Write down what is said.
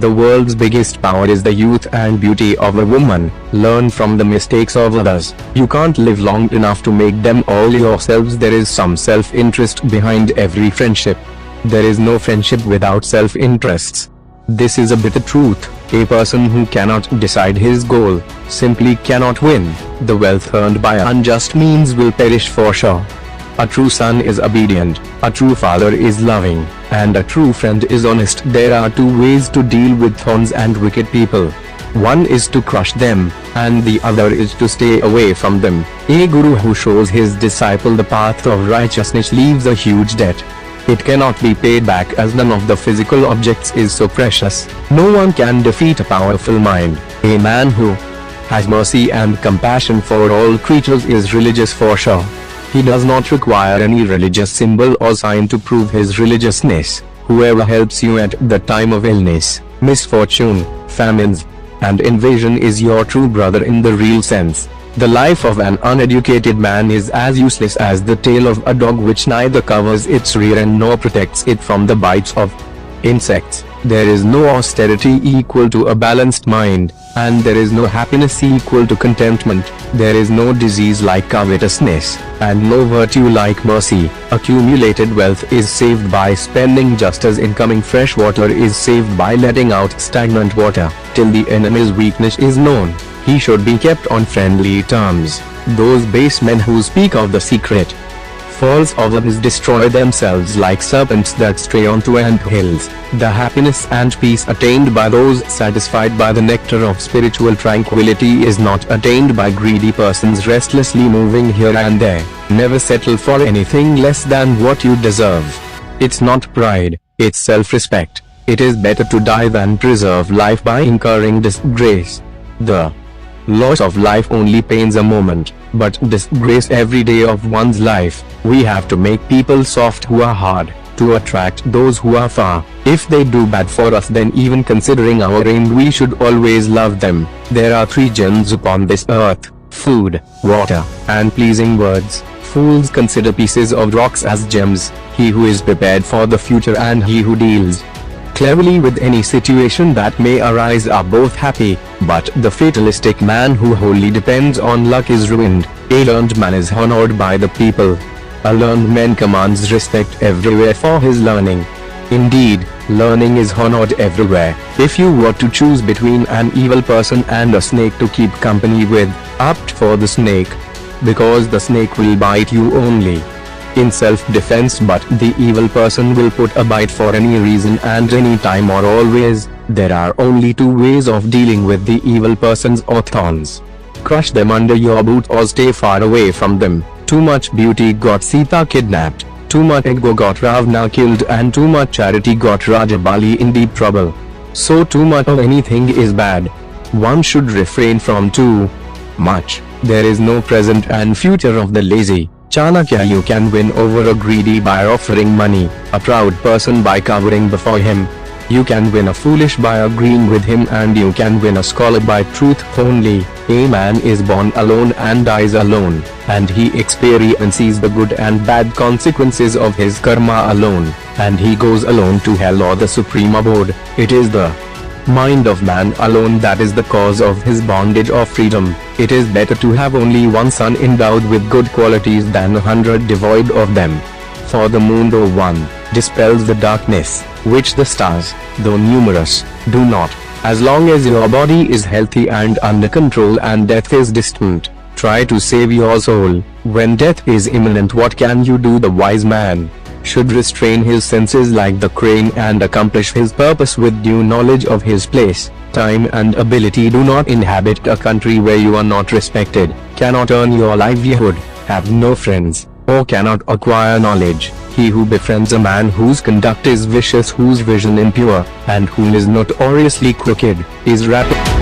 The world's biggest power is the youth and beauty of a woman. Learn from the mistakes of others. You can't live long enough to make them all yourselves. There is some self-interest behind every friendship. There is no friendship without self-interests. This is a bitter truth. A person who cannot decide his goal simply cannot win. The wealth earned by unjust means will perish for sure. A true son is obedient, a true father is loving, and a true friend is honest. There are two ways to deal with thorns and wicked people. One is to crush them, and the other is to stay away from them. A guru who shows his disciple the path of righteousness leaves a huge debt. It cannot be paid back, as none of the physical objects is so precious. No one can defeat a powerful mind. A man who has mercy and compassion for all creatures is religious for sure. He does not require any religious symbol or sign to prove his religiousness. Whoever helps you at the time of illness, misfortune, famines, and invasion is your true brother in the real sense. The life of an uneducated man is as useless as the tail of a dog, which neither covers its rear end nor protects it from the bites of insects. There is no austerity equal to a balanced mind, and there is no happiness equal to contentment. There is no disease like covetousness, and no virtue like mercy. Accumulated wealth is saved by spending, just as incoming fresh water is saved by letting out stagnant water. Till the enemy's weakness is known, he should be kept on friendly terms. Those base men who speak of the secret falls of others destroy themselves like serpents that stray onto ant hills. The happiness and peace attained by those satisfied by the nectar of spiritual tranquility is not attained by greedy persons restlessly moving here and there. Never settle for anything less than what you deserve. It's not pride, it's self-respect. It is better to die than preserve life by incurring disgrace. The loss of life only pains a moment, but disgrace every day of one's life. We have to make people soft who are hard, to attract those who are far. If they do bad for us, then even considering our aim, we should always love them. There are three gems upon this earth: food, water, and pleasing words. Fools consider pieces of rocks as gems. He who is prepared for the future and he who deals cleverly with any situation that may arise are both happy, but the fatalistic man who wholly depends on luck is ruined. A learned man is honored by the people. A learned man commands respect everywhere for his learning. Indeed, learning is honored everywhere. If you were to choose between an evil person and a snake to keep company with, opt for the snake, because the snake will bite you only in self-defense, but the evil person will put a bite for any reason and any time or always. There are only two ways of dealing with the evil persons or thorns: crush them under your boot or stay far away from them. Too much beauty got Sita kidnapped, too much ego got Ravana killed, and too much charity got Rajabali in deep trouble. So too much of anything is bad. One should refrain from too much. There is no present and future of the lazy. Chanakya, you can win over a greedy by offering money, a proud person by cowering before him. You can win a foolish by agreeing with him, and you can win a scholar by truth only. A man is born alone and dies alone, and he experiences the good and bad consequences of his karma alone, and he goes alone to hell or the supreme abode. It is the mind of man alone that is the cause of his bondage or freedom. It is better to have only one son endowed with good qualities than 100 devoid of them. For the moon, though one, dispels the darkness, which the stars, though numerous, do not. As long as your body is healthy and under control and death is distant, try to save your soul. When death is imminent, what can you do? The wise man should restrain his senses like the crane and accomplish his purpose with due knowledge of his place, time and ability. Do not inhabit a country where you are not respected, cannot earn your livelihood, have no friends, or cannot acquire knowledge. He who befriends a man whose conduct is vicious, whose vision impure, and who is notoriously crooked, is rapid.